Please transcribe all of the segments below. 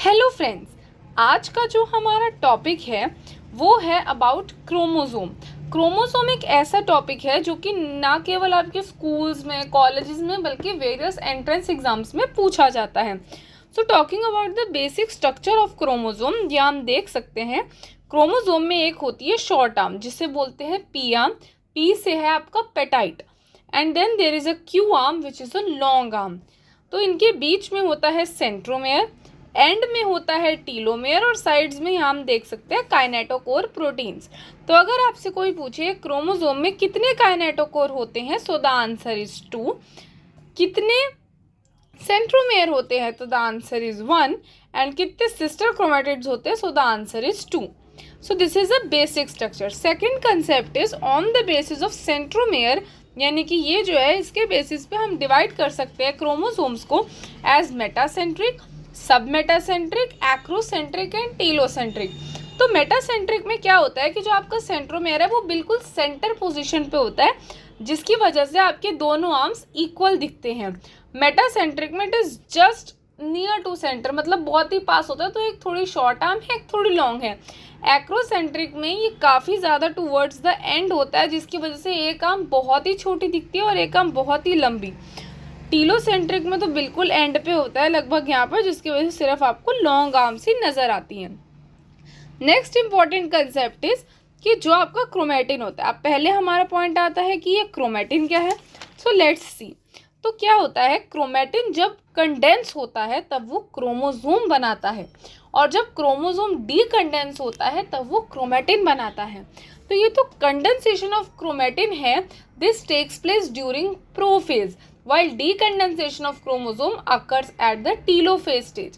Hello friends, आज का जो हमारा टॉपिक है वो है अबाउट क्रोमोसोम। क्रोमोसोम एक ऐसा टॉपिक है जो कि ना केवल आपके स्कूल्स में, कॉलेजेस में, बल्कि वेरियस एंट्रेंस एग्जाम्स में पूछा जाता है। So talking about the basic structure of chromosome, ये हम देख सकते हैं। क्रोमोसोम में एक होती है शॉर्ट आर्म जिसे बोलते हैं पी आर्म। पी से है आपका petite, and then there is a Q arm which is a long arm. तो इनके बीच में होता है सेंट्रोमेयर, एंड में होता है टीलोमेयर, और साइड्स में हम देख सकते हैं काइनेटोकोर प्रोटीन्स। तो अगर आपसे कोई पूछे क्रोमोसोम में कितने काइनेटोकोर होते हैं, सो द आंसर इज 2। कितने सेंट्रोमेयर होते हैं, तो द आंसर इज 1। एंड कितने सिस्टर क्रोमैटिड्स होते हैं, so the answer is 2। So this is a basic structure. Second concept is on the basis of centromere, यानी कि ये जो है इसके बेसिस पे हम डिवाइड कर सकते हैं क्रोमोसोम्स को एज मेटासेंट्रिक, सब मेटासेंट्रिक, एक्रोसेंट्रिक एंड टीलोसेंट्रिक। तो मेटासेंट्रिक में क्या होता है कि जो आपका सेंट्रोमेयर है वो बिल्कुल सेंटर पोजीशन पे होता है, जिसकी वजह से आपके दोनों आर्म्स इक्वल दिखते हैं। मेटासेंट्रिक में it is just near to centre, मतलब बहुत ही पास होता है, तो एक थोड़ी शॉर्ट आर्म है, एक थोड़ी लॉन्ग है। एक्रोसेंट्रिक में ये काफ़ी ज़्यादा टूवर्ड्स द एंड होता है, जिसकी वजह से एक आर्म बहुत ही छोटी दिखती है और एक आर्म बहुत ही लंबी। टीलोसेंट्रिक में तो बिल्कुल एंड पे होता है लगभग यहाँ पर, जिसकी वजह से सिर्फ आपको लॉन्ग आर्म्स ही नज़र आती हैं। नेक्स्ट इंपॉर्टेंट कंसेप्ट इज कि जो आपका क्रोमैटिन होता है, अब पहले हमारा पॉइंट आता है कि ये क्रोमैटिन क्या है। So let's see. तो क्या होता है, क्रोमैटिन जब कंडेंस होता है तब वो क्रोमोसोम बनाता है, और जब क्रोमोसोम डीकंडेंस होता है तब वो क्रोमैटिन बनाता है। तो ये तो कंडेंसेशन ऑफ क्रोमैटिन है, this takes place during prophase, while decondensation of chromosome occurs at the telophase stage.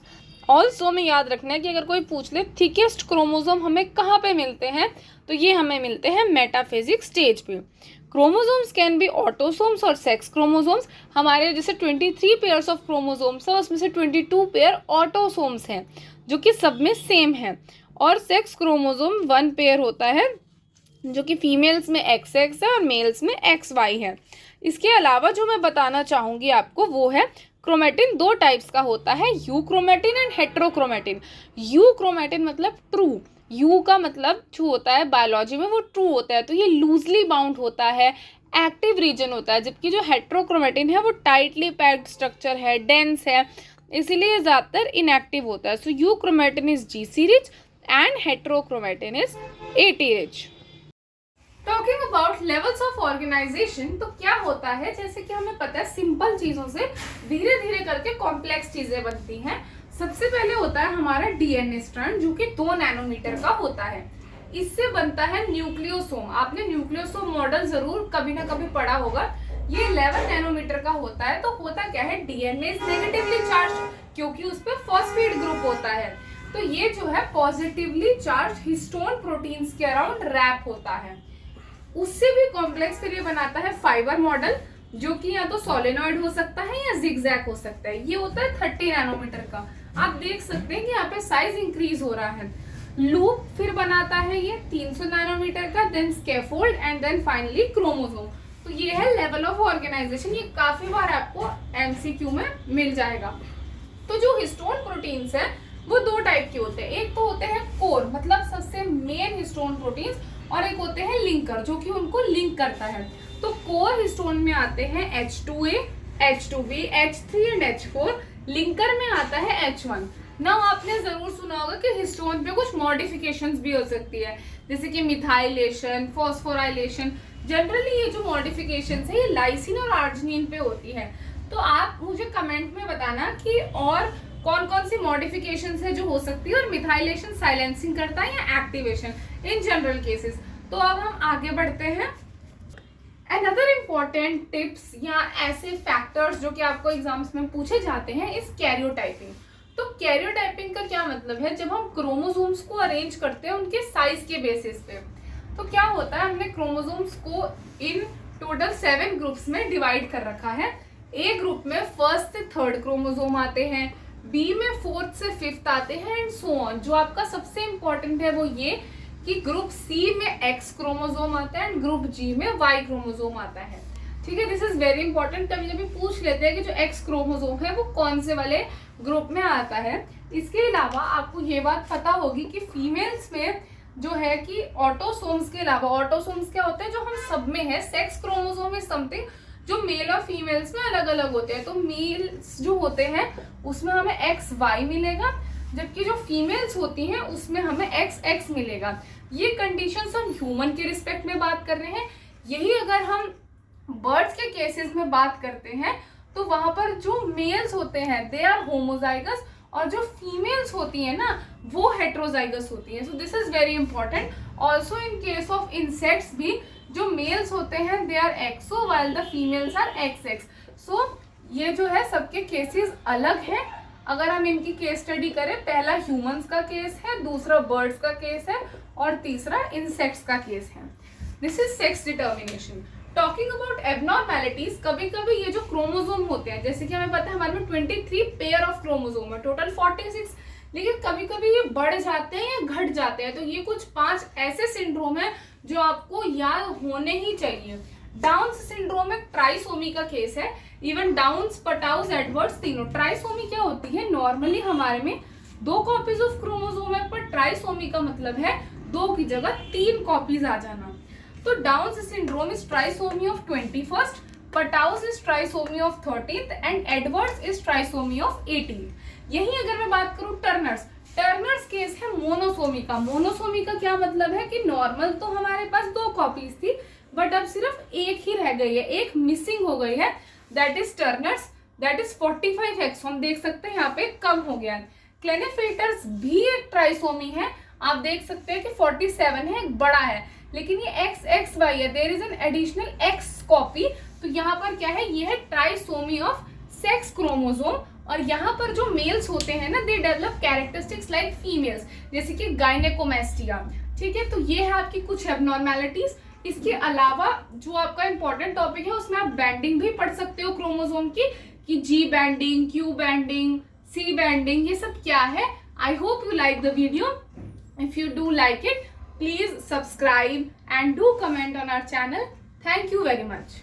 Also में याद रखना है कि अगर कोई पूछ ले थिकेस्ट क्रोमोसोम हमें कहाँ पे मिलते हैं, तो ये हमें मिलते हैं मेटाफेजिक स्टेज पे। क्रोमोसोम्स कैन बी ऑटोसोम्स और सेक्स क्रोमोसोम्स। हमारे जैसे 23 पेयर्स ऑफ क्रोमोसोम्स है, उसमें से 22 पेयर ऑटोसोम्स हैं जो कि सब में सेम है, और सेक्स क्रोमोसोम 1 पेयर होता है जो कि फीमेल्स में XX है और मेल्स में XY है। इसके अलावा जो मैं बताना चाहूँगी आपको वो है क्रोमैटिन 2 टाइप्स का होता है, you chromatin and heterochromatin. You chromatin मतलब ट्रू, यू का मतलब जो होता है बायोलॉजी में वो ट्रू होता है, तो ये लूजली बाउंड होता है, एक्टिव रीजन होता है। जबकि जो हेट्रोक्रोमैटिन है वो टाइटली पैक्ड स्ट्रक्चर है, डेंस है, इसीलिए ज़्यादातर इनएक्टिव होता है। So euchromatin is GC rich and heterochromatin is AT rich. Talking about levels of organisation, तो क्या होता है, जैसे कि हमें पता है सिंपल चीज़ों से धीरे धीरे करके कॉम्प्लेक्स चीज़ें बनती हैं। सबसे पहले होता है हमारा DNA स्ट्रैंड जो कि 2 नैनोमीटर का होता है। इससे बनता है न्यूक्लियोसोम। आपने न्यूक्लियोसोम मॉडल जरूर कभी ना कभी पढ़ा होगा। ये 11 नैनोमीटर का होता है। तो होता क्या है, DNA इज नेगेटिवली चार्ज क्योंकि उस पर फॉस्फेट ग्रुप होता है। तो ये जो है पॉजिटिवली चार्ज हिस्टोन प्रोटीन्स के अराउंड रैप होता है। उससे भी कॉम्प्लेक्स फिर ये बनाता है फाइबर मॉडल, जो कि या तो सोलेनॉइड हो सकता है या जिगजैग हो सकता है। ये होता है 30 नैनोमीटर का। आप देख सकते हैं कि यहाँ पे साइज इंक्रीज हो रहा है। लूप फिर बनाता है ये 300 नैनोमीटर का, then scaffold and then finally chromosome. तो ये है लेवल ऑफ ऑर्गेनाइजेशन। ये काफी बार आपको MCQ में मिल जाएगा। तो जो हिस्टोन प्रोटीन्स है वो 2 टाइप के होते हैं। एक तो होते हैं कोर, मतलब सबसे मेन हिस्टोन प्रोटीन्स, और एक होते हैं लिंकर जो कि उनको लिंक करता है। तो कोर हिस्टोन में आते हैं H2A, H2B, H3 and H4। Linker में आता है H1। ना आपने जरूर सुना होगा कि हिस्टोन पे कुछ मॉडिफिकेशंस भी हो सकती है, जैसे कि मिथाइलेशन, फॉस्फोराइलेशन। जनरली ये जो मॉडिफिकेशंस है ये लाइसिन और आर्जिनिन पे होती है। तो आप मुझे कमेंट में बताना कि और कौन कौन सी मॉडिफिकेशंस है जो हो सकती है, और मिथाइलेशन साइलेंसिंग करता है या एक्टिवेशन इन जनरल केसेस। तो अब हम आगे बढ़ते हैं। अनदर इम्पॉर्टेंट टिप्स या ऐसे फैक्टर्स जो कि आपको एग्जाम्स में पूछे जाते हैं इस कैरियोटाइपिंग। तो कैरियोटाइपिंग का क्या मतलब है, जब हम क्रोमोसोम्स को अरेंज करते हैं उनके साइज के बेसिस पे। तो क्या होता है, हमने क्रोमोसोम्स को इन टोटल 7 ग्रुप्स में डिवाइड कर रखा है। ए ग्रुप में 1st से 3rd क्रोमोसोम आते हैं, बी में 4th से 5th आते हैं, एंड सो ऑन। जो आपका सबसे इंपॉर्टेंट है वो ये कि ग्रुप सी में X क्रोमोसोम आता है एंड ग्रुप जी में Y क्रोमोसोम आता है। ठीक है, दिस इज वेरी इंपॉर्टेंट। कभी कभी पूछ लेते हैं कि जो एक्स क्रोमोसोम है वो कौन से वाले ग्रुप में आता है। इसके अलावा आपको ये बात पता होगी कि फीमेल्स में जो है कि ऑटोसोम्स के अलावा, ऑटोसोम्स क्या होते हैं जो हम सब में है, सेक्स क्रोमोसोम इज समथिंग जो मेल और फीमेल्स में अलग अलग होते हैं। तो मेल्स जो होते हैं उसमें हमें एक्स वाई मिलेगा, जबकि जो फीमेल्स होती हैं उसमें हमें एक्स एक्स मिलेगा। ये कंडीशंस हम ह्यूमन के रिस्पेक्ट में बात कर रहे हैं। यही अगर हम बर्ड्स के केसेस में बात करते हैं तो वहां पर जो मेल्स होते हैं दे आर होमोजाइगस और जो फीमेल्स होती है ना वो हेट्रोजाइगस होती है। So this is very important. Also in case of insects भी जो मेल्स होते हैं they are XO while the females are X X. So ये जो है सबके केसेस अलग है। अगर हम इनकी केस स्टडी करें, पहला ह्यूमंस का केस है, दूसरा बर्ड्स का केस है और तीसरा इंसेक्ट्स का केस है। This is sex determination. Talking about एबनॉर्मैलिटीज, कभी कभी ये जो क्रोमोसोम होते हैं, जैसे कि हमें पता है हमारे में 23 पेयर ऑफ क्रोमोसोम है, टोटल 46, लेकिन कभी कभी ये बढ़ जाते हैं या घट जाते हैं। तो ये कुछ 5 ऐसे सिंड्रोम है जो आपको याद होने ही चाहिए। डाउन्स सिंड्रोम एक ट्राइसोमी का केस है। इवन डाउन्स, पटाउस, एडवर्ड्स तीनों। ट्राइसोमी क्या होती है? नॉर्मली हमारे में 2 कॉपीज ऑफ क्रोमोसोम है, पर ट्राइसोमी का मतलब है 2 की जगह 3 कॉपीज आ जाना। तो Down's syndrome is trisomy of 21st, Patau's is trisomy of 13th and Edwards is trisomy of 18th। यही अगर मैं बात करूं टर्नर्स केस है मोनोसोमी का। मोनोसोमी का क्या मतलब है कि नॉर्मल तो हमारे पास 2 कॉपीज थी, बट अब सिर्फ एक ही रह गई है, एक मिसिंग हो गई है, that is Turners, that is 45X। हम देख सकते हैं यहाँ पे कम हो गया है। क्लेनेफेटर्स भी एक ट्राइसोमी है, आप देख सकते हैं कि 47 है, एक बड़ा है, लेकिन ये XXY है, there is an additional X copy. तो यहाँ पर क्या है? ये है ट्राइसोमी ऑफ सेक्स क्रोमोसोम। और यहाँ पर जो मेल्स होते हैं ना, they develop characteristics like females, जैसे कि गायनेकोमेस्टिया। ठीक है, तो ये है आपकी कुछ एबनॉर्मैलिटीज। इसके अलावा जो आपका इंपॉर्टेंट टॉपिक है उसमें आप बैंडिंग भी पढ़ सकते हो क्रोमोसोम की, कि G banding, Q banding, C banding, ये सब क्या है। I hope you like the video. If you do like it, please subscribe and do comment on our channel. Thank you very much.